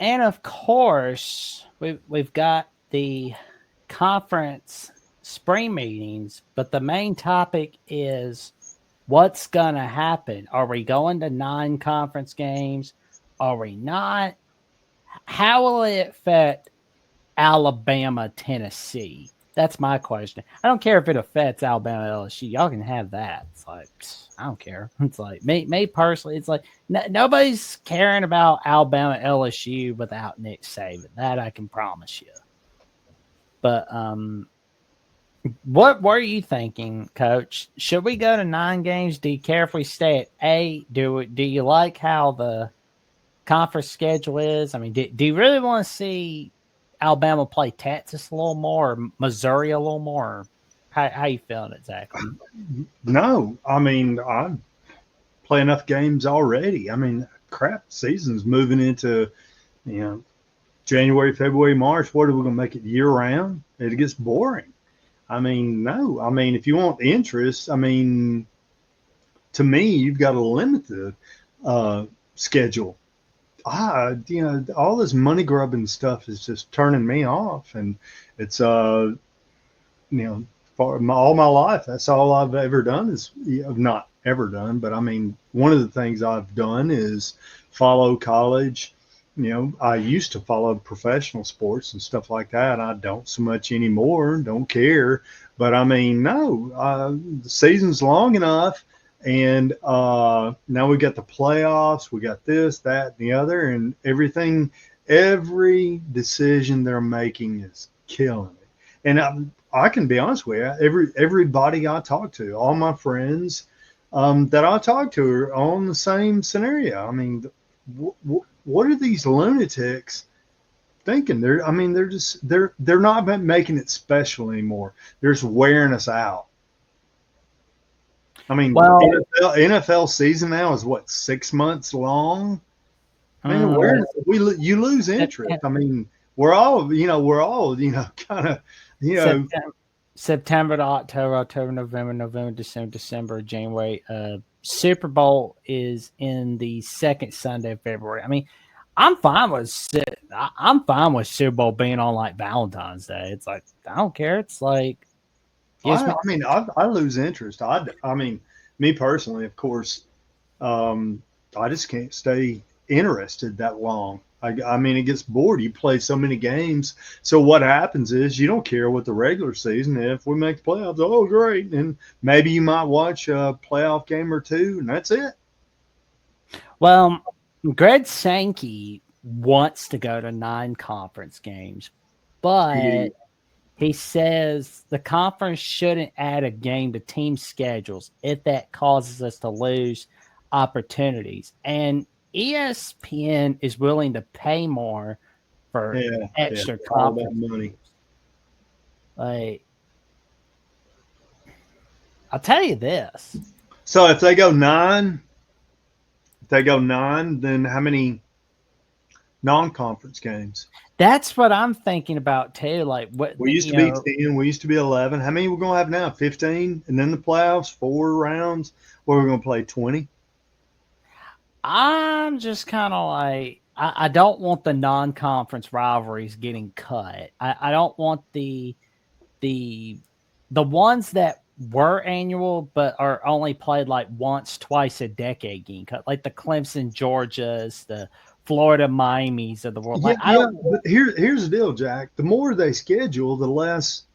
And of course, we've got the conference spring meetings, but the main topic is what's going to happen. Are we going to 9 conference games? Are we not? How will it affect Alabama, Tennessee? That's my question. I don't care if it affects Alabama, LSU. Y'all can have that. It's like, I don't care. It's like me personally. It's like nobody's caring about Alabama, LSU without Nick Saban. That I can promise you. But what were you thinking, Coach? Should we go to 9 games? Do you care if we stay at 8? Do you like how the conference schedule is? I mean, do you really want to see Alabama play Texas a little more, or Missouri a little more? How you feeling exactly? No, I mean, I play enough games already. I mean, crap, season's moving into, you know, January, February, March. What are we going to make it year round? It gets boring. I mean, no. I mean, if you want interest, I mean, to me, you've got to limit the schedule. All this money grubbing stuff is just turning me off, and it's for all my life, that's all I've ever done is not ever done, but I mean, one of the things I've done is follow college. I used to follow professional sports and stuff like that. I don't so much anymore, don't care. But I mean, no, the season's long enough. And now we got the playoffs, we got this, that, and the other, and everything, every decision they're making is killing me. And I can be honest with you, everybody I talk to, all my friends that I talk to are on the same scenario. I mean, what are these lunatics thinking? They're not making it special anymore. They're just wearing us out. I mean, Well, NFL season now is what, 6 months long? Man, you lose interest. I mean, we're all kind of, September to October, October, November, December, January. Super Bowl is in the second Sunday of February. I mean, I'm fine with Super Bowl being on like Valentine's Day. It's like I don't care. It's like I lose interest. I mean, me personally, of course, I just can't stay interested that long. I mean, it gets bored. You play so many games. So what happens is you don't care what the regular season is. If we make the playoffs, oh, great. And maybe you might watch a playoff game or two, and that's it. Well, Greg Sankey wants to go to 9 conference games, but he says the conference shouldn't add a game to team schedules if that causes us to lose opportunities. And ESPN is willing to pay more for extra conference money. Like, I'll tell you this. So if they go 9, then how many non-conference games? That's what I'm thinking about too. Like what we used to be 10, we used to be 11. How many we're gonna have now? 15, and then the playoffs, 4 rounds. Where we're gonna play 20? I'm just kind of like I don't want the non-conference rivalries getting cut. I don't want the ones that were annual but are only played like once, twice a decade getting cut, like the Clemson Georgias, the Florida Miamis of the world. Like, but here's the deal, Jack. The more they schedule, the less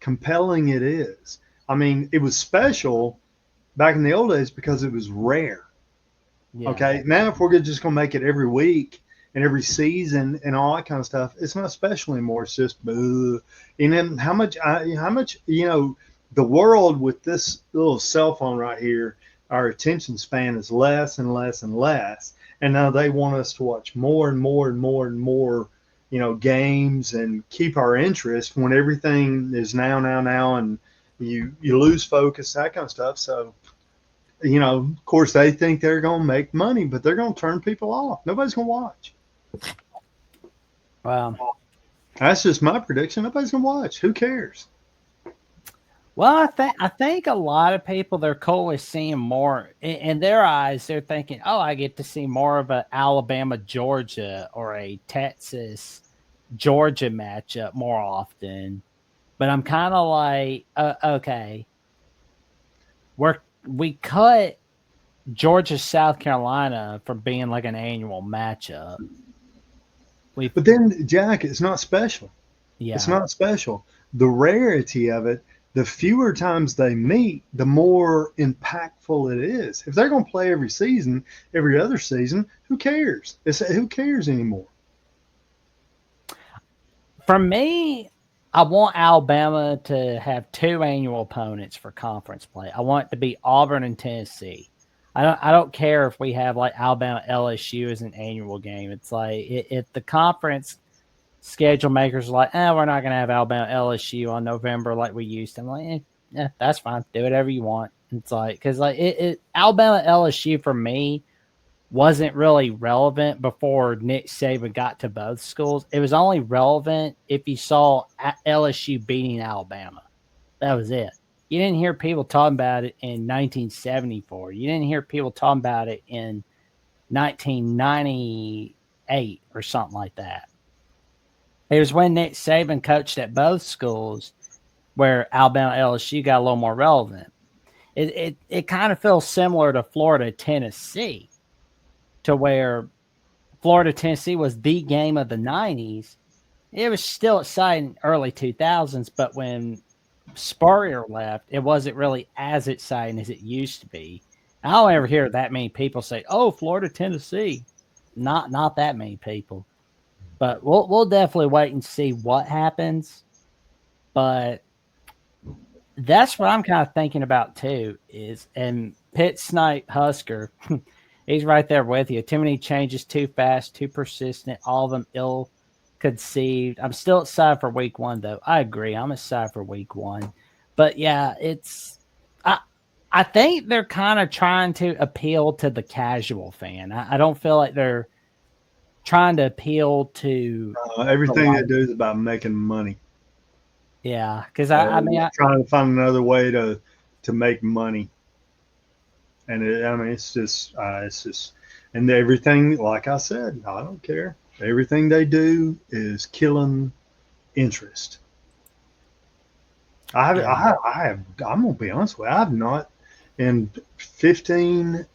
compelling it is. I mean, it was special back in the old days because it was rare. Yeah. Okay, now if we're just going to make it every week and every season and all that kind of stuff, it's not special anymore. It's just, and then how much, the world with this little cell phone right here, our attention span is less and less and less. And now they want us to watch more and more and more and more, games and keep our interest when everything is now, and you lose focus, that kind of stuff. So, of course, they think they're going to make money, but they're going to turn people off. Nobody's going to watch. Wow. That's just my prediction. Nobody's going to watch. Who cares? Well, I think a lot of people they're cool with seeing more in their eyes. They're thinking, "Oh, I get to see more of a Alabama Georgia or a Texas Georgia matchup more often." But I'm kind of like, okay, we cut Georgia South Carolina from being like an annual matchup. We But then, Jack, it's not special. It's Yeah. not special. The rarity of it, the fewer times they meet, the more impactful it is. If they're going to play every season, every other season, who cares? Who cares anymore? For me, I want Alabama to have two annual opponents for conference play. I want it to be Auburn and Tennessee. I don't care if we have like Alabama LSU as an annual game. It's like if the conference schedule makers are like, we're not going to have Alabama LSU on November like we used to. I'm like, yeah, that's fine. Do whatever you want. It's like because like Alabama LSU for me wasn't really relevant before Nick Saban got to both schools. It was only relevant if you saw LSU beating Alabama. That was it. You didn't hear people talking about it in 1974. You didn't hear people talking about it in 1998 or something like that. It was when Nick Saban coached at both schools where Alabama LSU got a little more relevant. It kind of feels similar to Florida Tennessee, to where Florida Tennessee was the game of the 90s. It was still exciting early 2000s, but when Spurrier left, it wasn't really as exciting as it used to be. I don't ever hear that many people say, "Oh, Florida Tennessee." Not that many people. But we'll definitely wait and see what happens. But that's what I'm kind of thinking about too. And Pitt Snipe Husker, he's right there with you. Too many changes, too fast, too persistent. All of them ill conceived. I'm still excited for week one, though. I agree. I'm excited for week one. But yeah, I think they're kind of trying to appeal to the casual fan. I don't feel like they're trying to appeal to the Everything they light. do is about making money. Yeah, because I mean, Trying to find another way to make money, and I mean, it's just, and everything. Like I said, I don't care. Everything they do is killing interest. yeah, I'm gonna be honest with you. I have not in 15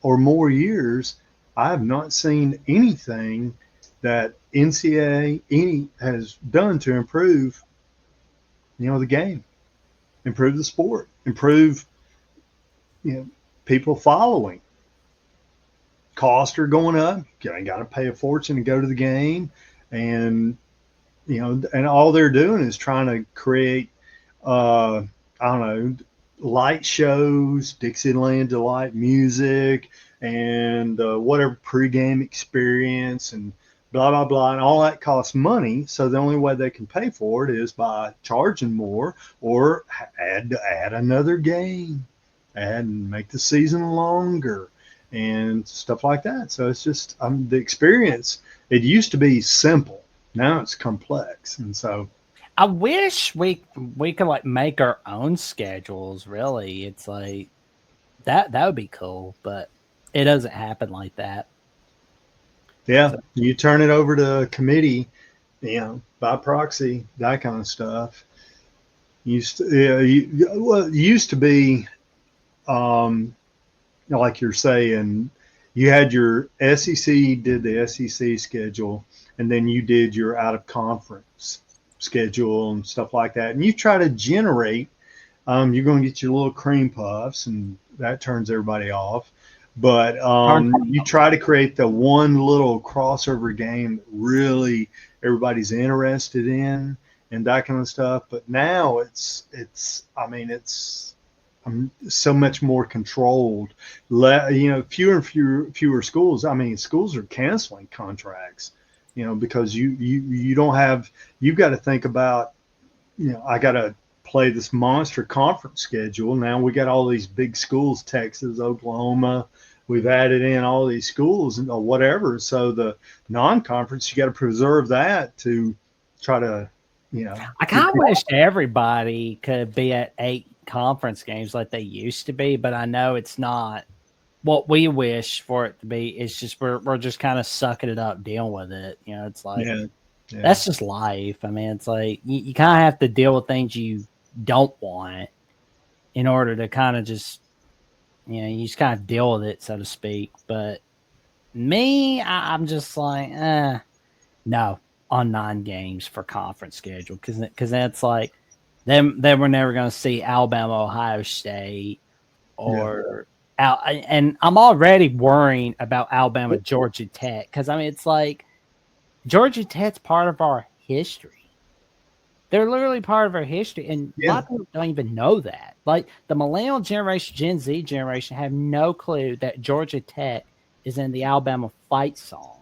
or more years. I have not seen anything that NCAA any has done to improve, the game, improve the sport, improve, you know, people following. Costs are going up. You got to pay a fortune to go to the game, and and all they're doing is trying to create, I don't know, light shows, Dixieland Delight music, and whatever pregame experience, and blah blah blah, and all that costs money. So the only way they can pay for it is by charging more, or add another game, and make the season longer, and stuff like that. So it's just the experience. It used to be simple. Now it's complex, and so I wish we could like make our own schedules. Really, it's like that would be cool, but it doesn't happen like that. yeah, So you turn it over to a committee, by proxy, that kind of stuff. Well, it used to be, um, like you're saying, you had your SEC did the SEC schedule, and then you did your out of conference schedule and stuff like that. And you try to generate, you're going to get your little cream puffs, and that turns everybody off. But turn you try to create the one little crossover game that really everybody's interested in, and that kind of stuff. But now I mean, it's so much more controlled. Fewer and fewer schools. I mean, schools are canceling contracts, because you don't have. You've got to think about, I got to play this monster conference schedule. Now we got all these big schools, Texas, Oklahoma. We've added in all these schools and whatever. So the non-conference, you got to preserve that to try to, I keep kind of wish everybody could be at conference games like they used to be, but I know it's not what we wish for it to be. It's just we're just kind of sucking it up, dealing with it. You know, it's like Yeah. Yeah. that's just life. I mean, it's like you kind of have to deal with things you don't want in order to kind of just, you just kind of deal with it, so to speak. But me, I'm just like, no, on 9 games for conference schedule, because that's like then we're never going to see Alabama, Ohio State, Yeah. or and I'm already worrying about Alabama, Georgia Tech, because I mean it's like Georgia Tech's part of our history. They're literally part of our history, and a lot Yeah. of people don't even know that. Like the millennial generation, Gen Z generation, have no clue that Georgia Tech is in the Alabama fight song.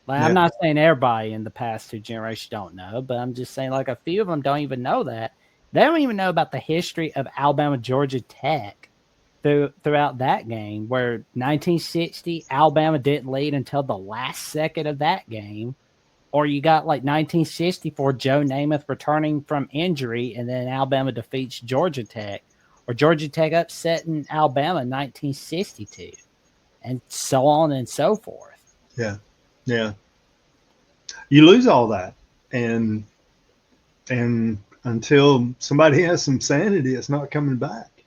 Like I'm Yeah. not saying everybody in the past 2 generations don't know, but I'm just saying like a few of them don't even know that. They don't even know about the history of Alabama, Georgia Tech throughout that game, where 1960 Alabama didn't lead until the last second of that game. Or you got like 1964 Joe Namath returning from injury, and then Alabama defeats Georgia Tech, or Georgia Tech upsetting Alabama in 1962, and so on and so forth. Yeah. Yeah. You lose all that, and until somebody has some sanity, it's not coming back.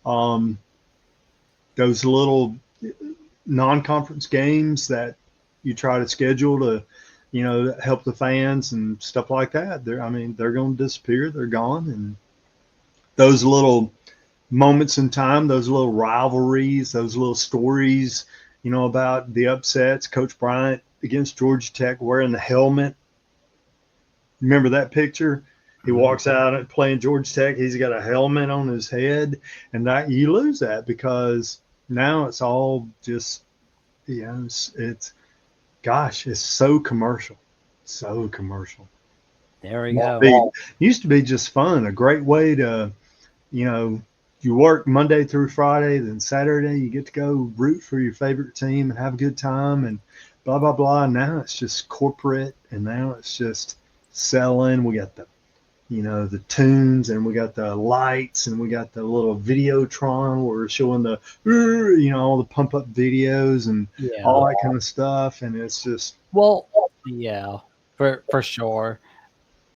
Um, those little non-conference games that you try to schedule to, help the fans and stuff like that. They're going to disappear. They're gone, and those little moments in time, those little rivalries, those little stories, about the upsets. Coach Bryant against Georgia Tech wearing the helmet. Remember that picture? He walks out playing Georgia Tech. He's got a helmet on his head, and that you lose that because now it's all just, it's gosh, it's so commercial, so commercial. There we Used to go. be, used to be just fun, a great way to, you know, you work Monday through Friday, then Saturday you get to go root for your favorite team and have a good time and blah blah blah. Now it's just corporate, and now it's just selling. We got the the tunes, and we got the lights, and we got the little Videotron where we're showing the all the pump up videos and Yeah. all that kind of stuff, and it's just Well, yeah, for sure.